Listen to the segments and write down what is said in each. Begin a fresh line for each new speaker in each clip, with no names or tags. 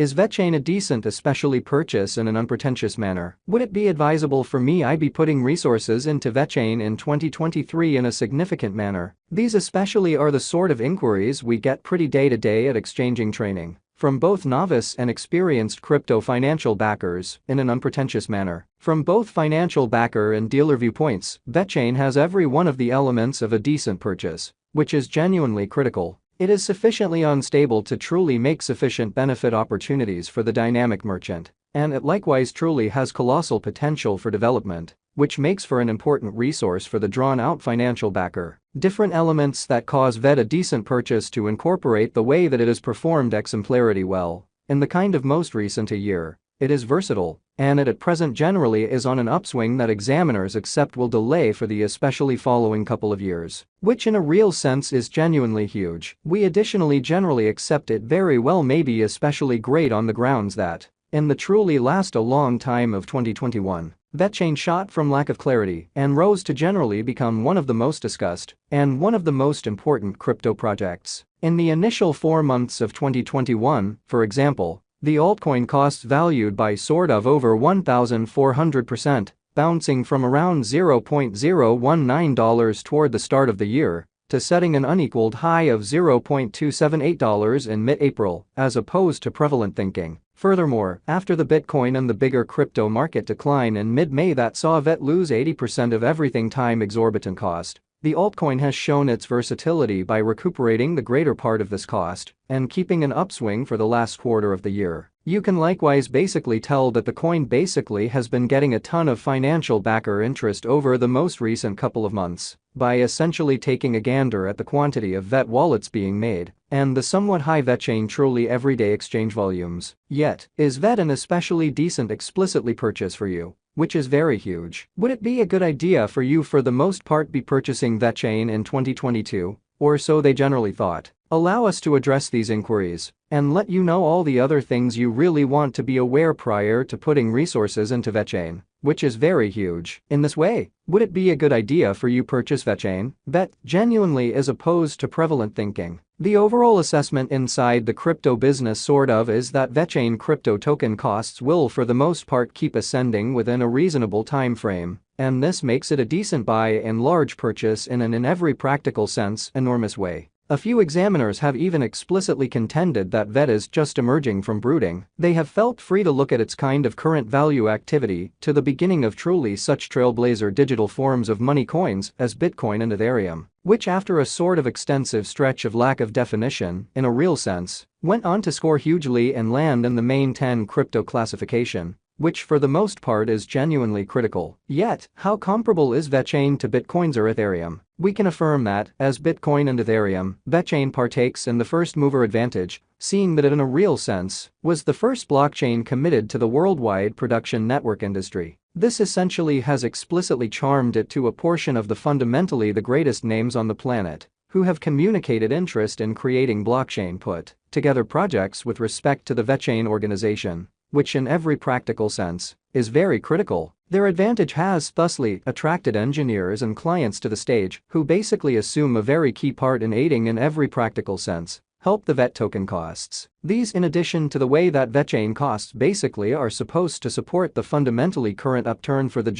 Is Vechain a decent especially purchase in an unpretentious manner? Would it be advisable for me I be putting resources into Vechain in 2023 in a significant manner? These especially are the sort of inquiries we get pretty day to day at exchanging training from both novice and experienced crypto financial backers in an unpretentious manner. From both financial backer and dealer viewpoints, Vechain has every one of the elements of a decent purchase, which is genuinely critical. It is sufficiently unstable to truly make sufficient benefit opportunities for the dynamic merchant, and it likewise truly has colossal potential for development, which makes for an important resource for the drawn-out financial backer. Different elements that cause VET a decent purchase to incorporate the way that it has performed exemplarity well. In the kind of most recent a year, it is versatile, and it at present generally is on an upswing that examiners accept will delay for the especially following couple of years, which in a real sense is genuinely huge. We additionally generally accept it very well may be especially great on the grounds that, in the truly last a long time of 2021, Vechain shot from lack of clarity and rose to generally become one of the most discussed and one of the most important crypto projects. In the initial 4 months of 2021, for example, the altcoin costs valued by sort of over 1,400%, bouncing from around $0.019 toward the start of the year to setting an unequaled high of $0.278 in mid-April, as opposed to prevalent thinking. Furthermore, after the Bitcoin and the bigger crypto market decline in mid-May that saw VET lose 80% of everything time exorbitant cost, the altcoin has shown its versatility by recuperating the greater part of this cost and keeping an upswing for the last quarter of the year. You can likewise basically tell that the coin basically has been getting a ton of financial backer interest over the most recent couple of months by essentially taking a gander at the quantity of VET wallets being made and the somewhat high Vechain truly everyday exchange volumes. Yet, is VET an especially decent explicitly purchase for you? Which is very huge. Would it be a good idea for you for the most part be purchasing Vechain in 2022? Or so they generally thought. Allow us to address these inquiries and let you know all the other things you really want to be aware prior to putting resources into Vechain, which is very huge. In this way, would it be a good idea for you purchase Vechain? VET genuinely as opposed to prevalent thinking. The overall assessment inside the crypto business sort of is that Vechain crypto token costs will for the most part keep ascending within a reasonable time frame, and this makes it a decent buy and large purchase in every practical sense enormous way. A few examiners have even explicitly contended that VET is just emerging from brooding. They have felt free to look at its kind of current value activity to the beginning of truly such trailblazer digital forms of money coins as Bitcoin and Ethereum, which after a sort of extensive stretch of lack of definition, in a real sense, went on to score hugely and land in the main 10 crypto classification, which for the most part is genuinely critical. Yet, how comparable is Vechain to Bitcoins or Ethereum? We can affirm that, as Bitcoin and Ethereum, Vechain partakes in the first mover advantage, seeing that it in a real sense was the first blockchain committed to the worldwide production network industry. This essentially has explicitly charmed it to a portion of the fundamentally the greatest names on the planet, who have communicated interest in creating blockchain put together projects with respect to the Vechain organization, which in every practical sense is very critical. Their advantage has thusly attracted engineers and clients to the stage who basically assume a very key part in aiding in every practical sense help the VET token costs. These in addition to the way that Vechain costs basically are supposed to support the fundamentally current upturn for the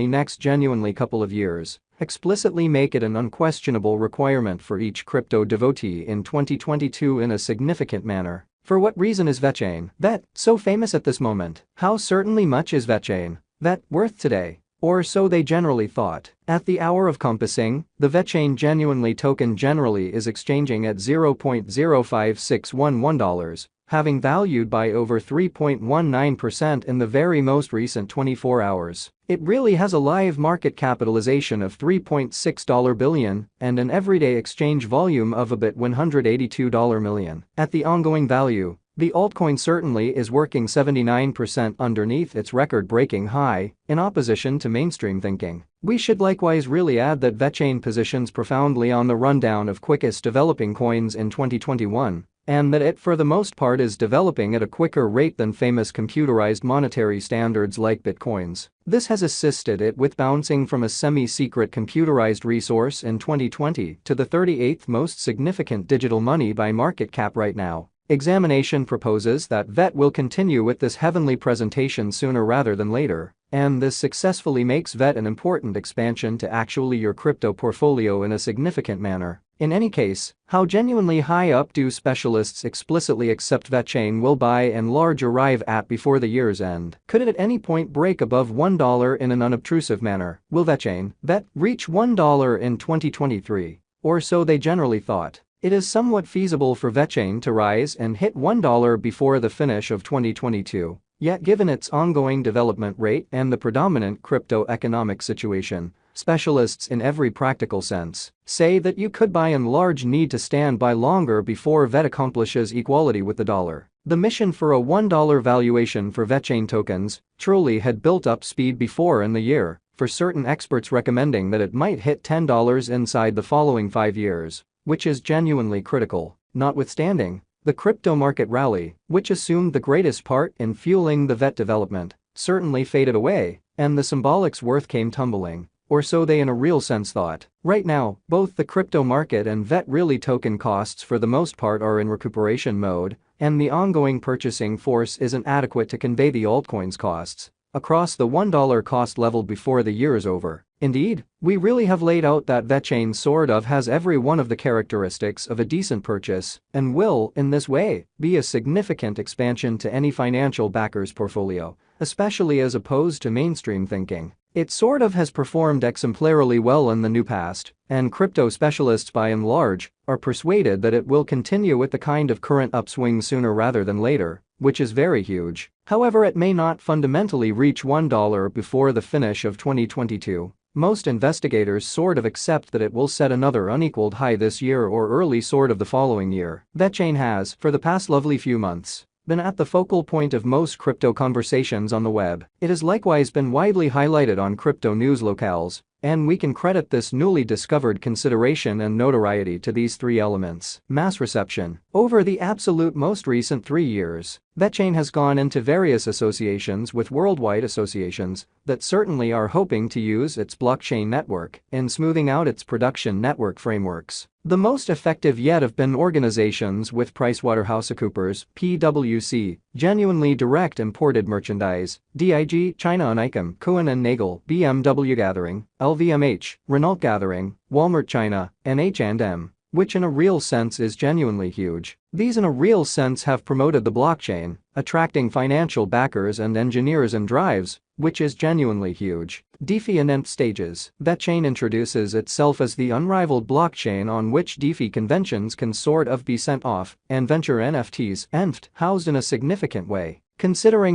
next couple of years, explicitly make it an unquestionable requirement for each crypto devotee in 2022 in a significant manner. For what reason is Vechain, VET, so famous at this moment? How certainly much is Vechain, VET, worth today? Or so they generally thought. At the hour of compassing, the Vechain genuinely token generally is exchanging at $0.05611, having valued by over 3.19% in the very most recent 24 hours. It really has a live market capitalization of $3.6 billion and an everyday exchange volume of about $182 million. At the ongoing value, the altcoin certainly is working 79% underneath its record-breaking high, in opposition to mainstream thinking. We should likewise really add that Vechain positions profoundly on the rundown of quickest developing coins in 2021, and that it for the most part is developing at a quicker rate than famous computerized monetary standards like Bitcoins. This has assisted it with bouncing from a semi-secret computerized resource in 2020 to the 38th most significant digital money by market cap right now, Examination proposes that VET will continue with this heavenly presentation sooner rather than later, and this successfully makes VET an important expansion to actually your crypto portfolio in a significant manner. In any case, how genuinely high up do specialists explicitly accept Vechain will by and large arrive at before the year's end? Could it at any point break above $1 in an unobtrusive manner? Will Vechain, VET, reach $1 in 2023? Or so they generally thought. It is somewhat feasible for Vechain to rise and hit $1 before the finish of 2022. Yet given its ongoing development rate and the predominant crypto economic situation, specialists in every practical sense say that you could by and large need to stand by longer before VET accomplishes equality with the dollar. The mission for a $1 valuation for Vechain tokens truly had built up speed before in the year, for certain experts recommending that it might hit $10 inside the following 5 years, which is genuinely critical. Notwithstanding, the crypto market rally, which assumed the greatest part in fueling the VET development, certainly faded away, and the symbolics worth came tumbling, or so they in a real sense thought. Right now, both the crypto market and VET really token costs for the most part are in recuperation mode, and the ongoing purchasing force isn't adequate to convey the altcoins costs across the $1 cost level before the year is over. Indeed, we really have laid out that Vechain sort of has every one of the characteristics of a decent purchase and will, in this way, be a significant expansion to any financial backer's portfolio, especially as opposed to mainstream thinking. It sort of has performed exemplarily well in the new past, and crypto specialists by and large are persuaded that it will continue with the kind of current upswing sooner rather than later, which is very huge. However, it may not fundamentally reach $1 before the finish of 2022. Most investigators sort of accept that it will set another unequaled high this year or early sort of the following year. Vechain has, for the past lovely few months, been at the focal point of most crypto conversations on the web. It has likewise been widely highlighted on crypto news locales, and we can credit this newly discovered consideration and notoriety to these 3 elements. Mass reception. Over the absolute most recent 3 years, Vechain has gone into various associations with worldwide associations that certainly are hoping to use its blockchain network in smoothing out its production network frameworks. The most effective yet have been organizations with PricewaterhouseCoopers, PwC, Genuinely Direct Imported Merchandise, DIG, China Unicom, Cohen and Nagel, BMW Gathering, LVMH, Renault Gathering, Walmart China, and H&M, which in a real sense is genuinely huge. These in a real sense have promoted the blockchain, attracting financial backers and engineers and drives, which is genuinely huge. DeFi and ENFT stages. Vechain introduces itself as the unrivaled blockchain on which DeFi conventions can sort of be sent off, and venture NFTs, ENFT, housed in a significant way. Considering